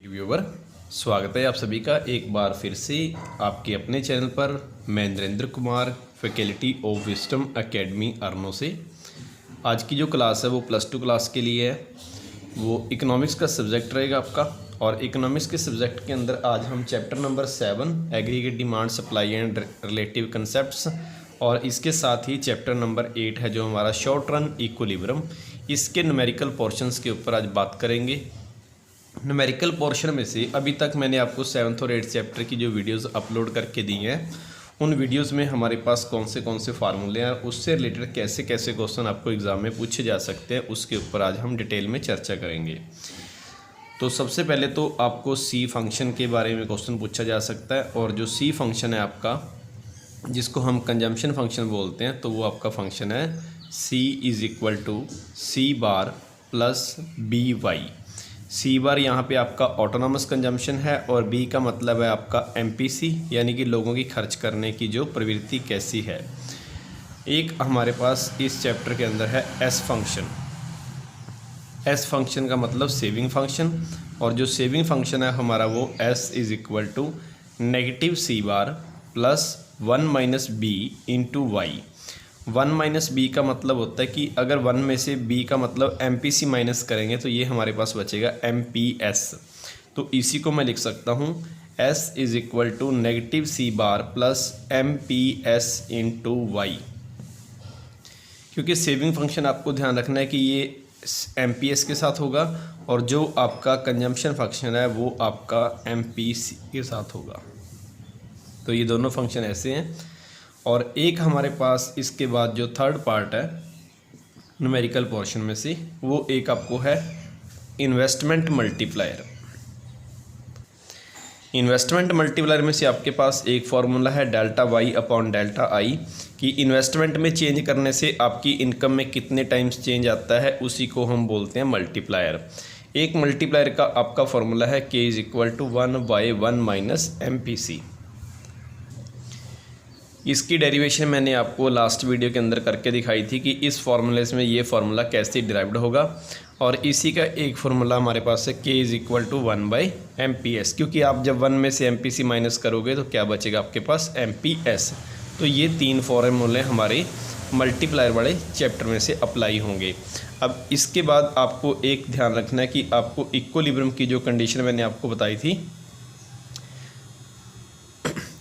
Viewer, स्वागत है आप सभी का एक बार फिर से आपके अपने चैनल पर। मैं Narendra Kumar, faculty of wisdom academy अरनो से। आज की जो क्लास है वो +2 क्लास के लिए है। वो इकोनॉमिक्स का सब्जेक्ट रहेगा आपका। और इकोनॉमिक्स के सब्जेक्ट के अंदर आज हम chapter number 7 aggregate demand supply and relative concepts, और इसके साथ ही चैप्टर नंबर 8 है जो हमारा शॉर्ट रन इक्विलिब्रियम, इसके न्यूमेरिकल पोर्शंस के ऊपर आज बात करेंगे। न्यूमेरिकल पोर्शन में से अभी तक मैंने आपको 7th और 8th चैप्टर की जो वीडियोस अपलोड करके दी हैं, उन वीडियोस में हमारे पास कौन से फार्मूले हैं, उससे रिलेटेड कैसे कैसे क्वेश्चन आपको एग्ज़ाम में पूछे जा सकते हैं, उसके ऊपर आज हम डिटेल में चर्चा करेंगे। तो सबसे पहले तो आपको सी फंक्शन के बारे में क्वेश्चन पूछा जा सकता है। और जो सी फंक्शन है आपका, जिसको हम कंजम्पशन फंक्शन बोलते हैं, तो वो आपका फंक्शन है C=C प्लस बी वाई। सी बार यहाँ पे आपका ऑटोनॉमस कंजम्पशन है और बी का मतलब है आपका एमपीसी, यानी कि लोगों की खर्च करने की जो प्रवृत्ति कैसी है। एक हमारे पास इस चैप्टर के अंदर है एस फंक्शन। एस फंक्शन का मतलब सेविंग फंक्शन, और जो सेविंग फंक्शन है हमारा वो S=-C plus 1 - b into Y. 1 - b का मतलब होता है कि अगर 1 में से b का मतलब MPC माइनस करेंगे तो ये हमारे पास बचेगा MPS। तो इसी को मैं लिख सकता हूँ S=-C plus MPS into Y. क्योंकि सेविंग फंक्शन आपको ध्यान रखना है कि ये MPS के साथ होगा, और जो आपका कंजम्पशन फंक्शन है वो आपका MPC के साथ होगा। तो ये दोनों फंक्शन ऐसे हैं। और एक हमारे पास इसके बाद जो थर्ड पार्ट है न्यूमेरिकल पोर्शन में से, वो एक आपको है इन्वेस्टमेंट मल्टीप्लायर। इन्वेस्टमेंट मल्टीप्लायर में से आपके पास एक फार्मूला है ΔY/ΔI कि इन्वेस्टमेंट में चेंज करने से आपकी इनकम में कितने टाइम्स चेंज आता है, उसी को हम बोलते हैं मल्टीप्लायर। एक मल्टीप्लायर का आपका फार्मूला है K=1/1 - MPC। इसकी डेरिवेशन मैंने आपको लास्ट वीडियो के अंदर करके दिखाई थी कि इस फार्मूले में ये फार्मूला कैसे डिराइव्ड होगा। और इसी का एक फार्मूला हमारे पास है K=1/MPS, क्योंकि आप जब 1 में से MPC माइनस करोगे तो क्या बचेगा आपके पास MPS। तो ये 3 फार्मूले हमारे मल्टीप्लायर वाले चैप्टर में से अप्लाई होंगे। अब इसके बाद आपको एक ध्यान रखना है कि आपको इक्विलिब्रियम की जो कंडीशन मैंने आपको बताई थी,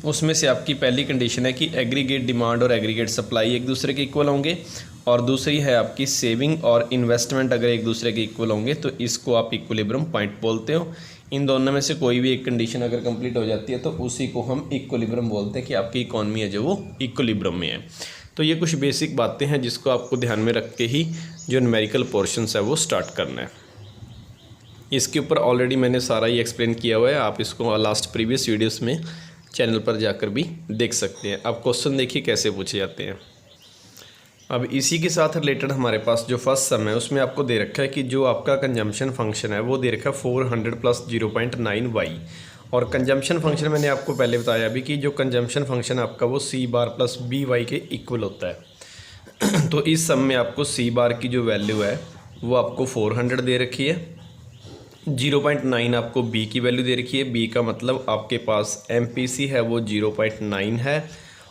उसमें से आपकी पहली कंडीशन है कि एग्रीगेट डिमांड और एग्रीगेट सप्लाई एक दूसरे के इक्वल होंगे, और दूसरी है आपकी सेविंग और इन्वेस्टमेंट अगर एक दूसरे के इक्वल होंगे तो इसको आप इक्विलिब्रियम पॉइंट बोलते हो। इन दोनों में से कोई भी एक कंडीशन अगर कंप्लीट हो जाती है तो उसी को हम इक्विलिब्रियम बोलते हैं कि आपकी इकॉनमी है जो वो इक्विलिब्रियम में है। तो ये कुछ बेसिक बातें हैं जिसको आपको ध्यान में रख के ही जो न्यूमेरिकल पोर्शंस है वो स्टार्ट करना है। इसके ऊपर ऑलरेडी मैंने सारा ही एक्सप्लेन किया हुआ है, आप इसको लास्ट प्रीवियस वीडियोज़ में चैनल पर जाकर भी देख सकते हैं। अब क्वेश्चन देखिए कैसे पूछे जाते हैं। अब इसी के साथ रिलेटेड हमारे पास जो फर्स्ट सम है उसमें आपको दे रखा है कि जो आपका कंजम्पशन फंक्शन है वो दे रखा है 400 प्लस 0.9 वाई। और कंजम्पशन फंक्शन मैंने आपको पहले बताया अभी कि जो कंजम्पशन फंक्शन आपका वो C bar plus B Y के इक्वल होता है। तो इस सम में आपको C बार की जो वैल्यू है वो आपको 400 दे रखी है, 0.9 आपको B की वैल्यू दे रखी है। B का मतलब आपके पास MPC है वो 0.9 है,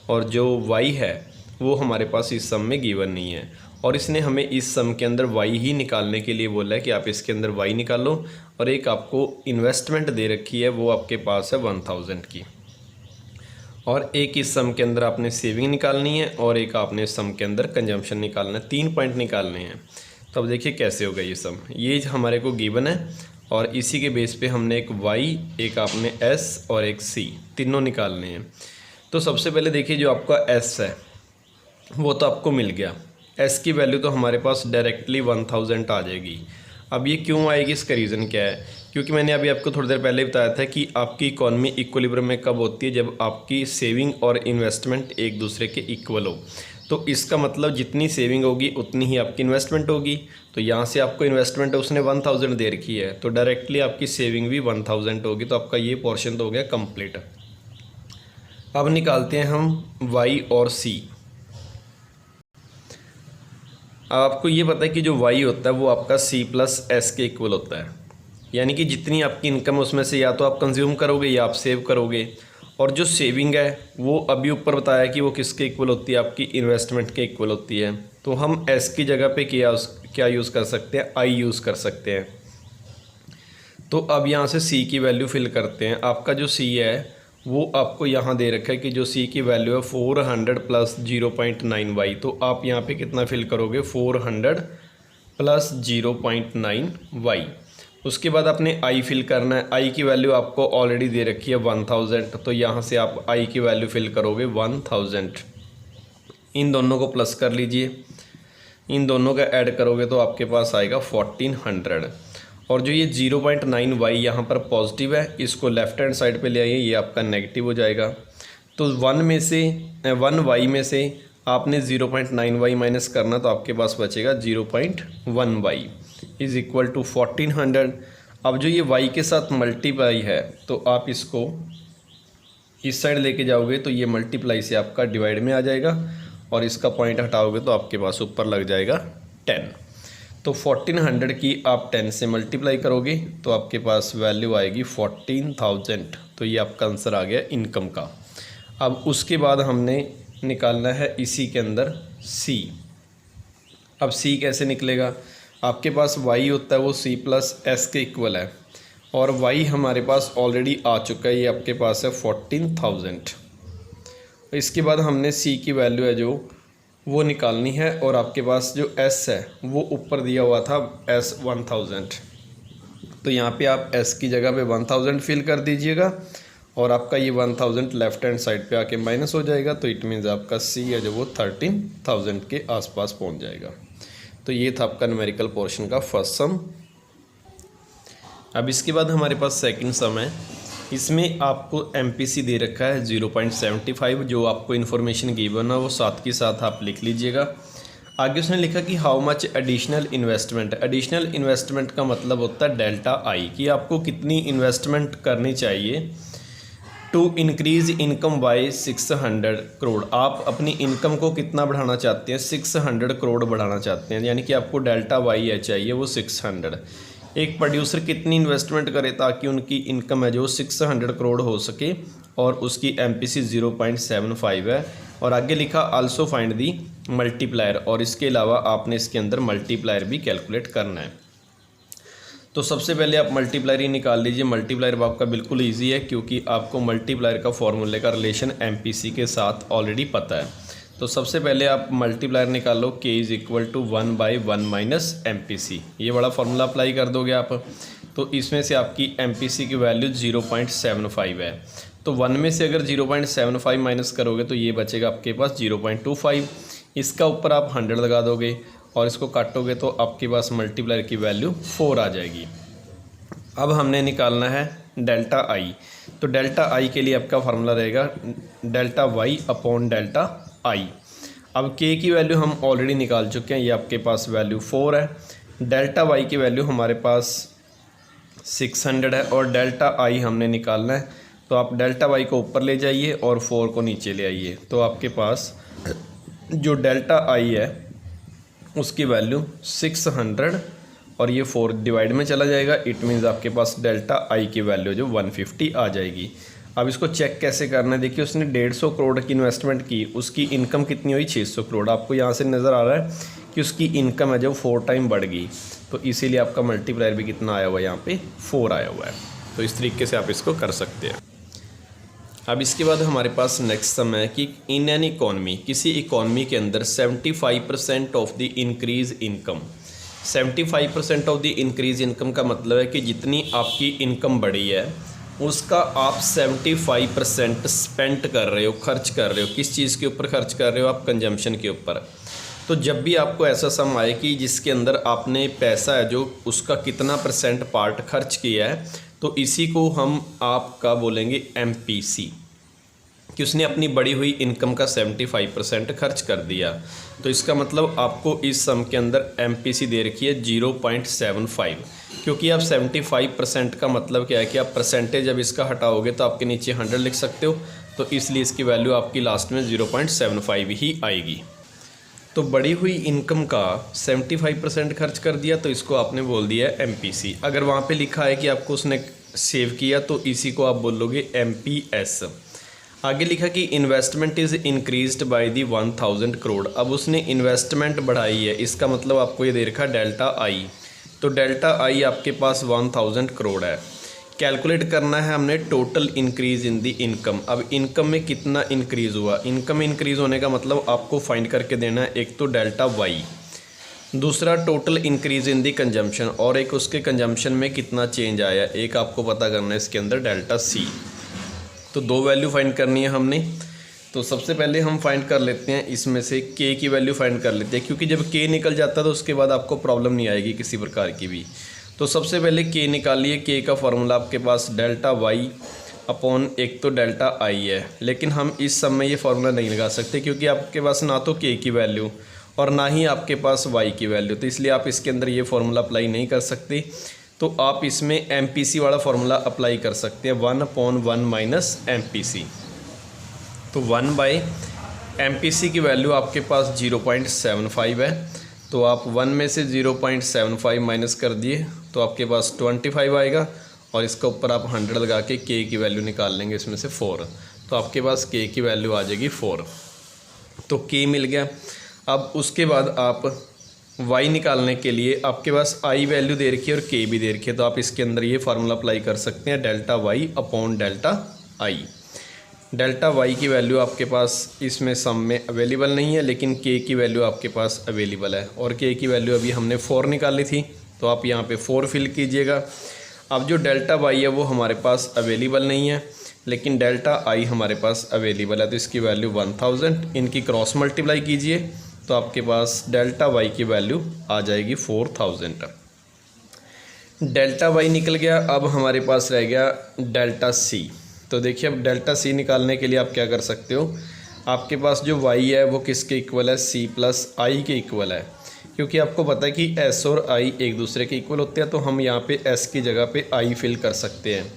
और जो Y है वो हमारे पास इस सम में गिवन नहीं है। और इसने हमें इस सम के अंदर Y ही निकालने के लिए बोला है कि आप इसके अंदर Y निकालो। और एक आपको इन्वेस्टमेंट दे रखी है वो आपके पास है 1000 की, और एक इस सम के अंदर आपने सेविंग निकालनी है, और एक आपने इस सम के अंदर कंजम्पशन निकालना है। 3 पॉइंट निकालने हैं। तो अब देखिए कैसे होगा ये सम। ये हमारे को गिवन है और इसी के बेस पे हमने एक Y, एक आपने S और एक C तीनों निकालने हैं। तो सबसे पहले देखिए जो आपका S है वो तो आपको मिल गया। S की वैल्यू तो हमारे पास डायरेक्टली 1000 आ जाएगी। अब ये क्यों आएगी, इसका रीज़न क्या है? क्योंकि मैंने अभी आपको थोड़ी देर पहले बताया था कि आपकी इकॉनमी इक्विलिब्रियम में कब होती है, जब आपकी सेविंग और इन्वेस्टमेंट एक दूसरे के इक्वल हो। तो इसका मतलब जितनी सेविंग होगी उतनी ही आपकी इन्वेस्टमेंट होगी। तो यहाँ से आपको इन्वेस्टमेंट उसने 1000 दे रखी है, तो डायरेक्टली आपकी सेविंग भी 1000 होगी। तो आपका ये पोर्शन तो हो गया कंप्लीट। अब निकालते हैं हम Y और C। अब आपको ये पता है कि जो Y होता है वो आपका C प्लस S के इक्वल होता है। यानी कि जितनी आपकी इनकम उसमें से या तो आप कंज्यूम करोगे या आप सेव करोगे। और जो सेविंग है वो अभी ऊपर बताया कि वो किसके इक्वल होती है, आपकी इन्वेस्टमेंट के इक्वल होती है। तो हम एस की जगह पे क्या यूज़ कर सकते हैं, आई यूज़ कर सकते हैं। तो अब यहाँ से सी की वैल्यू फिल करते हैं। आपका जो सी है वो आपको यहाँ दे रखा है कि जो सी की वैल्यू है 400 प्लस 0.9 वाई। तो आप यहाँ पे कितना फिल करोगे, 400 प्लस 0.9 वाई। उसके बाद आपने आई फिल करना है। आई की वैल्यू आपको ऑलरेडी दे रखी है 1000, तो यहाँ से आप आई की वैल्यू फिल करोगे 1000। इन दोनों को प्लस कर लीजिए, इन दोनों का ऐड करोगे तो आपके पास आएगा 1400। और जो ये 0.9 वाई यहाँ पर पॉजिटिव है, इसको लेफ्ट हैंड साइड पे ले आइए, ये आपका नेगेटिव हो जाएगा। तो 1 वाई में से आपने 0.9 वाई माइनस करना, तो आपके पास बचेगा 0.1 वाई इज़ इक्वल टू 1400। अब जो ये वाई के साथ मल्टीप्लाई है तो आप इसको इस साइड लेके जाओगे तो ये मल्टीप्लाई से आपका डिवाइड में आ जाएगा, और इसका पॉइंट हटाओगे तो आपके पास ऊपर लग जाएगा 10। तो 1400 की आप 10 से मल्टीप्लाई करोगे तो आपके पास वैल्यू आएगी 14,000। तो ये आपका आंसर आ गया इनकम का। अब उसके बाद हमने निकालना है इसी के अंदर सी। अब सी कैसे निकलेगा, आपके पास वाई होता है वो सी प्लस एस के इक्वल है, और वाई हमारे पास ऑलरेडी आ चुका है, ये आपके पास है 14,000। इसके बाद हमने सी की वैल्यू है जो वो निकालनी है, और आपके पास जो एस है वो ऊपर दिया हुआ था एस 1000। तो यहाँ पे आप एस की जगह पे 1000 फिल कर दीजिएगा, और आपका ये 1000 लेफ्ट हैंड साइड पे आके माइनस हो जाएगा। तो इट मीन्स आपका सी है जो वो 13,000 के आसपास पहुँच जाएगा। तो ये था आपका न्यूमेरिकल पोर्शन का फर्स्ट सम। अब इसके बाद हमारे पास सेकंड सम है। इसमें आपको एमपीसी दे रखा है 0.75, जो आपको इन्फॉर्मेशन गिवन है वो साथ के साथ आप लिख लीजिएगा। आगे उसने लिखा कि how much additional investment. Additional investment का मतलब होता है डेल्टा आई, कि आपको कितनी इन्वेस्टमेंट करनी चाहिए to increase income by 600 crore. आप अपनी इनकम को कितना बढ़ाना चाहते हैं, 600 करोड़ बढ़ाना चाहते हैं, यानी कि आपको डेल्टा वाई है चाहिए वो 600। एक प्रोड्यूसर कितनी इन्वेस्टमेंट करे ताकि उनकी इनकम है जो 600 करोड़ हो सके, और उसकी एमपीसी 0.75 है। और आगे लिखा आल्सो फाइंड दी मल्टीप्लायर, और इसके अलावा आपने इसके अंदर मल्टीप्लायर भी कैलकुलेट करना है। तो सबसे पहले आप मल्टीप्लायर ही निकाल लीजिए। मल्टीप्लायर आपका बिल्कुल ईजी है, क्योंकि आपको मल्टीप्लायर का फॉर्मूले का रिलेशन एमपीसी के साथ ऑलरेडी पता है। तो सबसे पहले आप मल्टीप्लायर निकालो, k is equal to 1/1 minus MPC. ये बड़ा फार्मूला अप्लाई कर दोगे आप, तो इसमें से आपकी एमपीसी की वैल्यू 0.75 है। तो 1 में से अगर 0.75 माइनस करोगे तो ये बचेगा आपके पास 0.25। इसका ऊपर आप 100 लगा दोगे और इसको काटोगे तो आपके पास मल्टीप्लायर की वैल्यू 4 आ जाएगी। अब हमने निकालना है डेल्टा आई। तो डेल्टा आई के लिए आपका फार्मूला रहेगा delta Y upon delta I. अब के की वैल्यू हम ऑलरेडी निकाल चुके हैं, ये आपके पास वैल्यू 4 है। डेल्टा वाई की वैल्यू हमारे पास 600 है, और डेल्टा आई हमने निकालना है। तो आप डेल्टा वाई को ऊपर ले जाइए और 4 को नीचे ले आइए, तो आपके पास जो डेल्टा आई है उसकी वैल्यू 600, और ये 4 डिवाइड में चला जाएगा। इट मीन्स आपके पास डेल्टा आई की वैल्यू जो 150 आ जाएगी। अब इसको चेक कैसे करना है, देखिए उसने 150 करोड़ की इन्वेस्टमेंट की, उसकी इनकम कितनी हुई 600 करोड़। आपको यहाँ से नज़र आ रहा है कि उसकी इनकम है जो 4 टाइम बढ़ गई, तो इसीलिए आपका मल्टीप्लायर भी कितना आया हुआ है, यहाँ पे 4 आया हुआ है। तो इस तरीके से आप इसको कर सकते हैं। अब इसके बाद हमारे पास नेक्स्ट सम है कि इन एन इकॉनमी, किसी इकॉनमी के अंदर 75% of the increase income. 75% of the increase income का मतलब है कि जितनी आपकी इनकम बढ़ी है उसका आप 75% स्पेंड कर रहे हो, खर्च कर रहे हो। किस चीज़ के ऊपर खर्च कर रहे हो आप, कंजम्पशन के ऊपर। तो जब भी आपको ऐसा सम आए कि जिसके अंदर आपने पैसा है जो उसका कितना परसेंट पार्ट खर्च किया है, तो इसी को हम आपका बोलेंगे एमपीसी, कि उसने अपनी बढ़ी हुई इनकम का 75% खर्च कर दिया। तो इसका मतलब आपको इस सम के अंदर एमपीसी दे रखी है 0.75, क्योंकि आप 75% का मतलब क्या है कि आप परसेंटेज जब इसका हटाओगे तो आपके नीचे 100 लिख सकते हो, तो इसलिए इसकी वैल्यू आपकी लास्ट में 0.75 ही आएगी। तो बढ़ी हुई इनकम का 75% खर्च कर दिया, तो इसको आपने बोल दिया MPC। अगर वहाँ पे लिखा है कि आपको उसने सेव किया तो इसी को आप बोलोगे MPS। आगे लिखा कि investment is increased by the 1000 crore. अब उसने इन्वेस्टमेंट बढ़ाई है, इसका मतलब आपको ये दे रखा डेल्टा आई। तो डेल्टा आई आपके पास 1000 करोड़ है। कैलकुलेट करना है हमने total increase in the income. अब इनकम में कितना इंक्रीज़ हुआ, इनकम इंक्रीज़ होने का मतलब आपको फाइंड करके देना है एक तो डेल्टा वाई, दूसरा total increase in the consumption, और एक उसके कंजम्पशन में कितना चेंज आया, एक आपको पता करना है इसके अंदर डेल्टा सी। तो दो वैल्यू फाइंड करनी है हमने। तो सबसे पहले हम फाइंड कर लेते हैं इसमें से के की वैल्यू फाइंड कर लेते हैं, क्योंकि जब के निकल जाता है तो उसके बाद आपको प्रॉब्लम नहीं आएगी किसी प्रकार की भी। तो सबसे पहले के निकालिए। के का फॉर्मूला आपके पास डेल्टा वाई अपॉन एक तो डेल्टा आई है, लेकिन हम इस सब में ये फार्मूला नहीं लगा सकते क्योंकि आपके पास ना तो के की वैल्यू और ना ही आपके पास वाई की वैल्यू, तो इसलिए आप इसके अंदर ये फार्मूला अप्लाई नहीं कर सकते। तो आप इसमें MPC वाला फार्मूला अप्लाई कर सकते हैं, 1/1 माइनस MPC। तो 1/MPC की वैल्यू आपके पास 0.75 है, तो आप 1 में से 0.75 माइनस कर दिए तो आपके पास 25 आएगा, और इसका ऊपर आप 100 लगा के के की वैल्यू निकाल लेंगे इसमें से 4, तो आपके पास के की वैल्यू आ जाएगी 4। तो के मिल गया। अब उसके बाद आप वाई निकालने के लिए आपके पास आई वैल्यू दे रखी है और के भी दे रखी है, तो आप इसके अंदर ये फार्मूला अप्लाई कर सकते हैं, delta Y upon delta I. Delta Y की वैल्यू आपके पास इसमें सम में अवेलेबल नहीं है, लेकिन के की वैल्यू आपके पास अवेलेबल है, और के की वैल्यू अभी हमने 4 निकाली थी, तो आप यहाँ पे 4 फिल कीजिएगा। अब जो डेल्टा वाई है वो हमारे पास अवेलेबल नहीं है, लेकिन डेल्टा आई हमारे पास अवेलेबल है, तो इसकी वैल्यू 1000, इनकी क्रॉस मल्टीप्लाई कीजिए तो आपके पास डेल्टा वाई की वैल्यू आ जाएगी 4000। डेल्टा वाई निकल गया। अब हमारे पास रह गया डेल्टा सी। तो देखिए अब डेल्टा सी निकालने के लिए आप क्या कर सकते हो, आपके पास जो वाई है वो किसके इक्वल है, सी प्लस आई के इक्वल है, क्योंकि आपको पता है कि एस और आई एक दूसरे के इक्वल होते हैं, तो हम यहाँ पे एस की जगह पे आई फिल कर सकते हैं।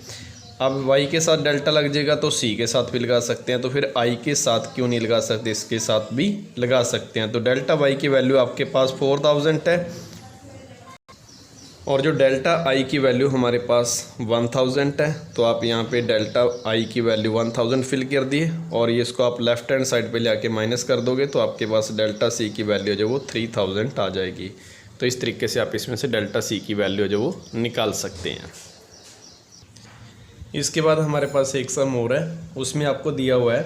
अब वाई के साथ डेल्टा लग जाएगा तो सी के साथ भी लगा सकते हैं, तो फिर आई के साथ क्यों नहीं लगा सकते, इसके साथ भी लगा सकते हैं। तो डेल्टा वाई की वैल्यू आपके पास 4000 है, और जो डेल्टा आई की वैल्यू हमारे पास 1000 है, तो आप यहाँ पे डेल्टा आई की वैल्यू 1000 फिल कर दिए, और ये इसको आप लेफ़्ट हैंड साइड पे ले आके माइनस कर दोगे तो आपके पास डेल्टा सी की वैल्यू जो वो 3000 आ जाएगी। तो इस तरीके से आप इसमें से डेल्टा सी की वैल्यू जो वो निकाल सकते हैं। इसके बाद हमारे पास एक सम और है, उसमें आपको दिया हुआ है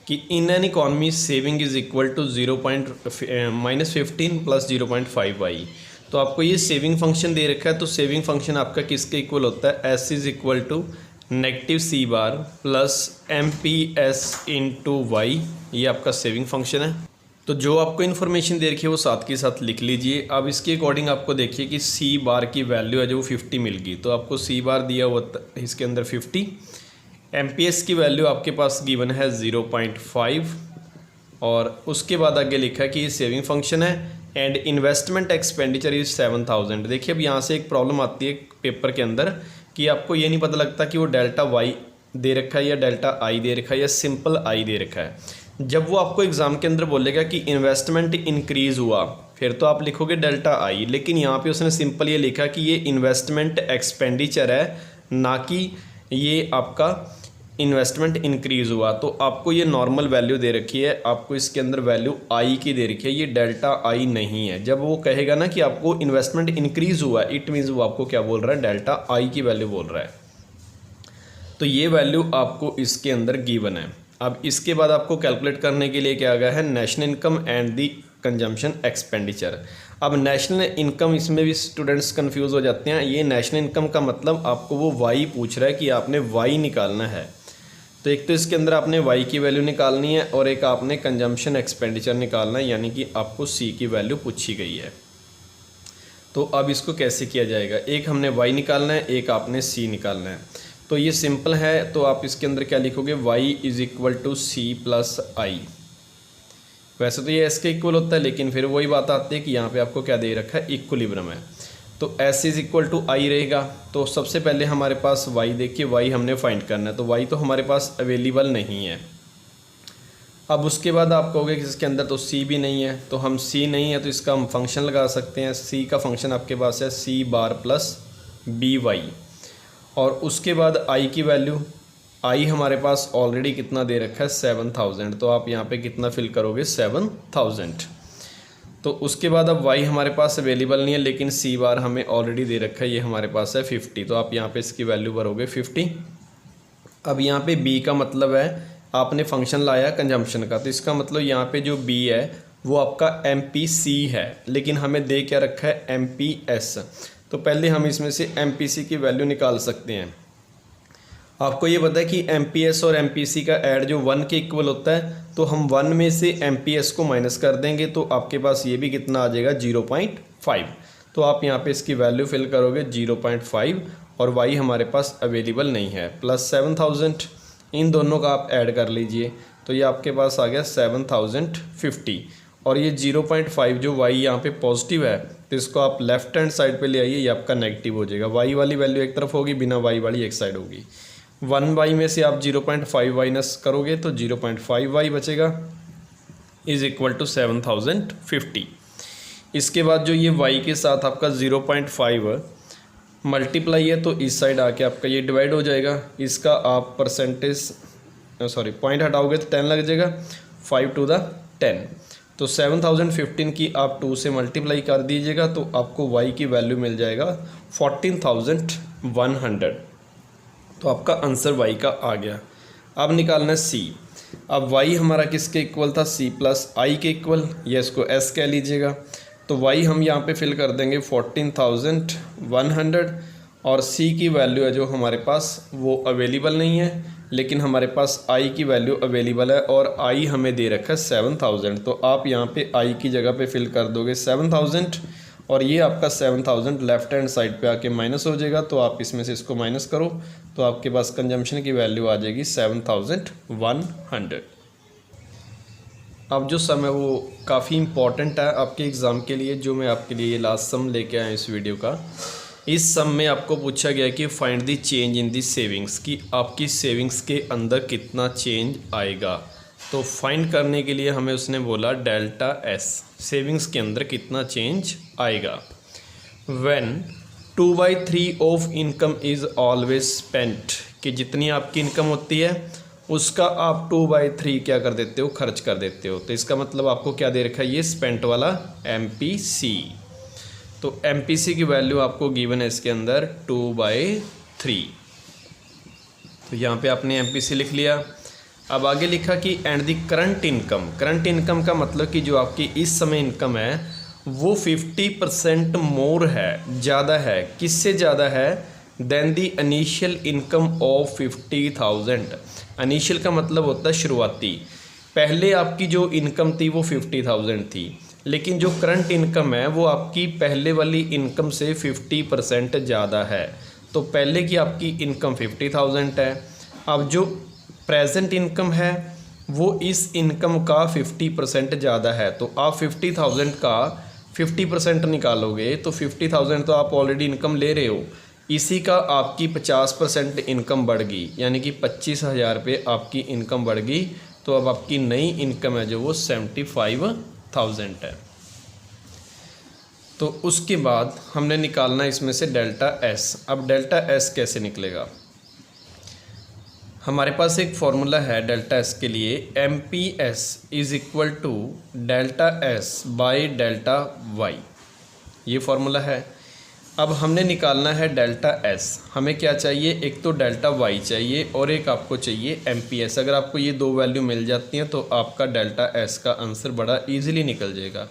कि in an economy saving is equal to -15 plus 0.5 Y. तो आपको ये सेविंग फंक्शन दे रखा है, तो सेविंग फंक्शन आपका किसके इक्वल होता है, S is equal to -c bar plus MPS into Y, ये आपका सेविंग फंक्शन है। तो जो आपको इन्फॉर्मेशन दे रखी है वो साथ के साथ लिख लीजिए। अब इसके अकॉर्डिंग आपको देखिए कि सी बार की वैल्यू है जो 50 मिल गई, तो आपको सी बार दिया हुआ इसके अंदर 50, MPS की वैल्यू आपके पास गिवन है 0.5, और उसके बाद आगे लिखा है कि ये सेविंग फंक्शन है एंड इन्वेस्टमेंट एक्सपेंडिचर इज़ 7000। देखिए अब यहाँ से एक प्रॉब्लम आती है पेपर के अंदर कि आपको ये नहीं पता लगता कि वो डेल्टा वाई दे रखा है या डेल्टा आई दे रखा है या सिंपल आई दे रखा है। जब वो आपको एग्ज़ाम के अंदर बोलेगा कि इन्वेस्टमेंट इंक्रीज़ हुआ, फिर तो आप लिखोगे डेल्टा आई, लेकिन यहाँ पे उसने सिंपल ये लिखा कि ये इन्वेस्टमेंट एक्सपेंडिचर है, ना कि ये आपका इन्वेस्टमेंट इंक्रीज़ हुआ। तो आपको ये नॉर्मल वैल्यू दे रखी है, आपको इसके अंदर वैल्यू आई की दे रखी है, ये डेल्टा आई नहीं है। जब वो कहेगा ना कि आपको इन्वेस्टमेंट इंक्रीज़ हुआ, इट मीन्स वो आपको क्या बोल रहा है, डेल्टा आई की वैल्यू बोल रहा है। तो ये वैल्यू आपको इसके अंदर गिवन है। अब इसके बाद आपको कैलकुलेट करने के लिए क्या आ गया है, national income and the consumption expenditure. अब नेशनल इनकम, इसमें भी स्टूडेंट्स कंफ्यूज हो जाते हैं। ये नेशनल इनकम का मतलब आपको वो वाई पूछ रहा है कि आपने वाई निकालना है, तो एक तो इसके अंदर आपने वाई की वैल्यू निकालनी है और एक आपने कंजम्पशन एक्सपेंडिचर निकालना है, यानी कि आपको सी की वैल्यू पूछी गई है। तो अब इसको कैसे किया जाएगा, एक हमने वाई निकालना है, एक आपने सी निकालना है। तो ये सिंपल है, तो आप इसके अंदर क्या लिखोगे, Y is equal to C plus I. वैसे तो ये एस के इक्वल होता है, लेकिन फिर वही बात आती है कि यहाँ पे आपको क्या दे रखा है, इक्विलिब्रियम है, तो एस इज़ इक्वल टू आई रहेगा। तो सबसे पहले हमारे पास वाई, देखिए वाई हमने फाइंड करना है, तो वाई तो हमारे पास अवेलेबल नहीं है, अब उसके बाद आप कहोगे कि इसके अंदर तो सी भी नहीं है, तो हम सी नहीं है तो इसका हम फंक्शन लगा सकते हैं। सी का फंक्शन आपके पास है सी बार प्लस बी वाई, और उसके बाद आई की वैल्यू, आई हमारे पास ऑलरेडी कितना दे रखा है 7000, तो आप यहाँ पे कितना फिल करोगे 7000। तो उसके बाद अब वाई हमारे पास अवेलेबल नहीं है, लेकिन सी बार हमें ऑलरेडी दे रखा है, ये हमारे पास है 50, तो आप यहाँ पे इसकी वैल्यू भरोगे 50। अब यहाँ पे बी का मतलब है आपने फंक्शन लाया कंजम्पशन का, तो इसका मतलब यहाँ पे जो बी है वो आपका एम पी सी है, लेकिन हमें दे क्या रखा है एम पी एस। तो पहले हम इसमें से एम पी सी की वैल्यू निकाल सकते हैं। आपको ये पता है कि एम पी एस और एम पी सी का ऐड जो 1 के इक्वल होता है, तो हम 1 में से एम पी एस को माइनस कर देंगे, तो आपके पास ये भी कितना आ जाएगा 0.5। तो आप यहाँ पे इसकी वैल्यू फिल करोगे 0.5, और वाई हमारे पास अवेलेबल नहीं है, प्लस 7000, इन दोनों का आप ऐड कर लीजिए, तो ये आपके पास आ गया 7050। और ये 0.5 जो वाई यहाँ पे पॉजिटिव है, तो इसको आप लेफ्ट हैंड साइड पे ले आइए, ये आपका नेगेटिव हो जाएगा। वाई वाली वैल्यू एक तरफ होगी, बिना वाई वाली एक साइड होगी। 1 वाई में से आप 0.5 माइनस करोगे तो 0.5 वाई बचेगा, इज़ इक्वल टू 7050। इसके बाद जो ये वाई के साथ आपका 0.5 मल्टीप्लाई है, तो इस साइड आके आपका ये डिवाइड हो जाएगा। इसका आप पॉइंट हटाओगे तो 10 लग जाएगा, 5 to the 10। तो 7015 की आप 2 से मल्टीप्लाई कर दीजिएगा, तो आपको y की वैल्यू मिल जाएगा 14100। तो आपका आंसर y का आ गया। अब निकालना है c। अब y हमारा किसके इक्वल था, c प्लस आई के इक्वल, या इसको s कह लीजिएगा। तो y हम यहाँ पे फिल कर देंगे 14100, और c की वैल्यू है जो हमारे पास वो अवेलेबल नहीं है, लेकिन हमारे पास i की वैल्यू अवेलेबल है, और i हमें दे रखा है 7000। तो आप यहाँ पे i की जगह पे फिल कर दोगे 7000, और ये आपका 7000 लेफ्ट हैंड साइड पे आके माइनस हो जाएगा, तो आप इसमें से इसको माइनस करो, तो आपके पास कंजम्पशन की वैल्यू आ जाएगी 7100। अब जो सम है वो काफ़ी इम्पॉर्टेंट है आपके एग्ज़ाम के लिए, जो मैं आपके लिए ये लास्ट सम लेके आया इस वीडियो का। इस सम में आपको पूछा गया कि find the change in the savings, कि आपकी सेविंग्स के अंदर कितना चेंज आएगा। तो फाइंड करने के लिए हमें उसने बोला डेल्टा एस, सेविंग्स के अंदर कितना चेंज आएगा। When 2/3 of income is always spent, कि जितनी आपकी इनकम होती है उसका आप 2/3 क्या कर देते हो, खर्च कर देते हो। तो इसका मतलब आपको क्या दे रखा है, ये स्पेंट वाला MPC। तो MPC की वैल्यू आपको गिवन है इसके अंदर 2/3। तो यहाँ पे आपने MPC लिख लिया। अब आगे लिखा कि and the current income, current income का मतलब कि जो आपकी इस समय इनकम है वो 50% मोर है, ज़्यादा है। किससे ज़्यादा है, then the initial income of 50,000। Initial का मतलब होता है शुरुआती। पहले आपकी जो इनकम थी वो 50,000 थी, लेकिन जो करंट इनकम है वो आपकी पहले वाली इनकम से 50% ज़्यादा है। तो पहले की आपकी इनकम 50,000 है, अब जो प्रेजेंट इनकम है वो इस इनकम का 50% ज़्यादा है। तो आप 50,000 का 50% निकालोगे तो 50,000 तो आप ऑलरेडी इनकम ले रहे हो, इसी का आपकी 50% इनकम बढ़ गई, यानी कि 25,000 पे आपकी इनकम बढ़ गई। तो अब आपकी नई इनकम है जो वो 75,000 है। तो उसके बाद हमने निकालना इसमें से डेल्टा एस। अब डेल्टा एस कैसे निकलेगा, हमारे पास एक फॉर्मूला है डेल्टा एस के लिए, MPS is equal to delta S by delta Y, ये फॉर्मूला है। अब हमने निकालना है डेल्टा एस। हमें क्या चाहिए, एक तो डेल्टा वाई चाहिए और एक आपको चाहिए MPS। अगर आपको ये दो वैल्यू मिल जाती हैं तो आपका डेल्टा एस का आंसर बड़ा इजीली निकल जाएगा।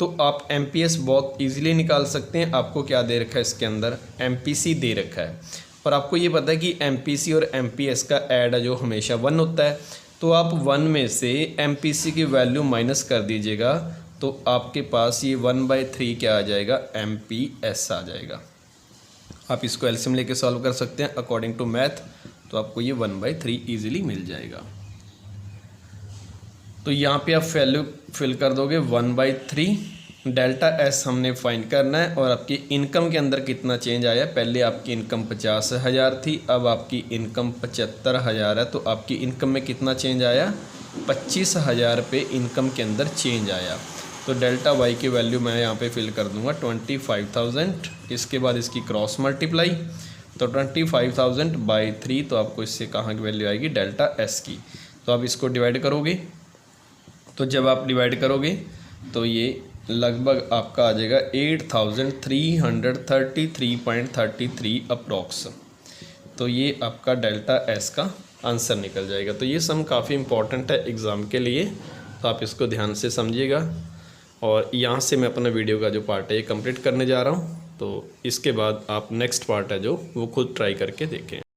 तो आप MPS बहुत इजीली निकाल सकते हैं। आपको क्या दे रखा है इसके अंदर, MPC दे रखा है, और आपको ये पता है कि MPC और MPS का ऐड जो हमेशा 1 होता है। तो आप 1 में से MPC की वैल्यू माइनस कर दीजिएगा, तो आपके पास ये 1/3 क्या आ जाएगा, MPS आ जाएगा। आप इसको एलसीएम लेके सॉल्व कर सकते हैं अकॉर्डिंग टू मैथ, तो आपको ये 1/3 ईजिली मिल जाएगा। तो यहाँ पे आप वैल्यू फिल कर दोगे 1/3। डेल्टा एस हमने फाइंड करना है, और आपकी इनकम के अंदर कितना चेंज आया। पहले आपकी इनकम 50,000 थी, अब आपकी इनकम 75,000 है। तो आपकी इनकम में कितना चेंज आया, 25,000 रुपये इनकम के अंदर चेंज आया। तो डेल्टा वाई की वैल्यू मैं यहाँ पे फिल कर दूँगा 25,000। इसके बाद इसकी क्रॉस मल्टीप्लाई, तो 25,000 बाई 3, तो आपको इससे कहाँ की वैल्यू आएगी, डेल्टा एस की। तो आप इसको डिवाइड करोगे, तो जब आप डिवाइड करोगे तो ये लगभग आपका आ जाएगा 8,333.33 अप्रॉक्स। तो ये आपका डेल्टा एस का आंसर निकल जाएगा। तो ये सम काफ़ी इम्पॉर्टेंट है एग्ज़ाम के लिए, तो आप इसको ध्यान से समझिएगा। और यहाँ से मैं अपना वीडियो का जो पार्ट है ये कंप्लीट करने जा रहा हूँ। तो इसके बाद आप नेक्स्ट पार्ट है जो वो खुद ट्राई करके देखें।